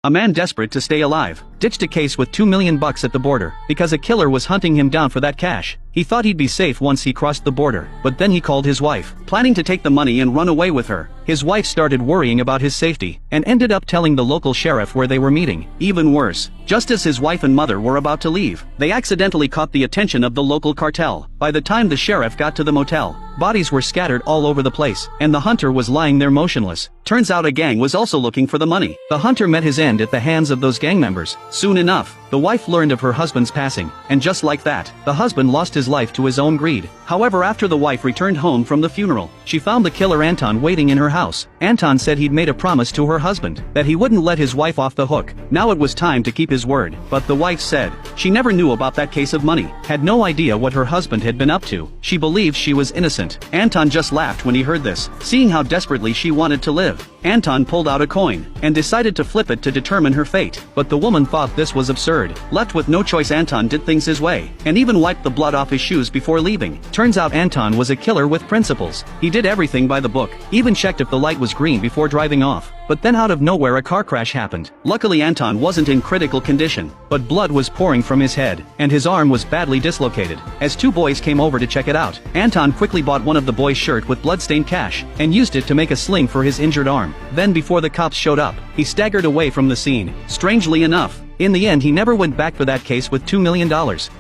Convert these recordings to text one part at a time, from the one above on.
A man desperate to stay alive ditched a case with $2 million at the border because a killer was hunting him down for that cash. He thought he'd be safe once he crossed the border, but then he called his wife, planning to take the money and run away with her. His wife started worrying about his safety and ended up telling the local sheriff where they were meeting. Even worse, just as his wife and mother were about to leave, they accidentally caught the attention of the local cartel. By the time the sheriff got to the motel, bodies were scattered all over the place, and the hunter was lying there motionless. Turns out a gang was also looking for the money. The hunter met his end at the hands of those gang members. Soon enough, the wife learned of her husband's passing, and just like that, the husband lost his life to his own greed. However, after the wife returned home from the funeral, she found the killer Anton waiting in her house. Anton said he'd made a promise to her husband that he wouldn't let his wife off the hook. Now it was time to keep his word, but the wife said she never knew about that case of money, had no idea what her husband had been up to. She believed she was innocent. Anton just laughed when he heard this, seeing how desperately she wanted to live. Anton pulled out a coin and decided to flip it to determine her fate, but the woman thought this was absurd. Left with no choice, Anton did things his way, and even wiped the blood off his shoes before leaving. Turns out Anton was a killer with principles. He did everything by the book, even checked if the light was green before driving off. But then out of nowhere a car crash happened. Luckily Anton wasn't in critical condition, but blood was pouring from his head, and his arm was badly dislocated. As two boys came over to check it out, Anton quickly bought one of the boys' shirt with bloodstained cash, and used it to make a sling for his injured arm. Then before the cops showed up, he staggered away from the scene. Strangely enough, in the end he never went back for that case with $2 million,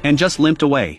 and just limped away.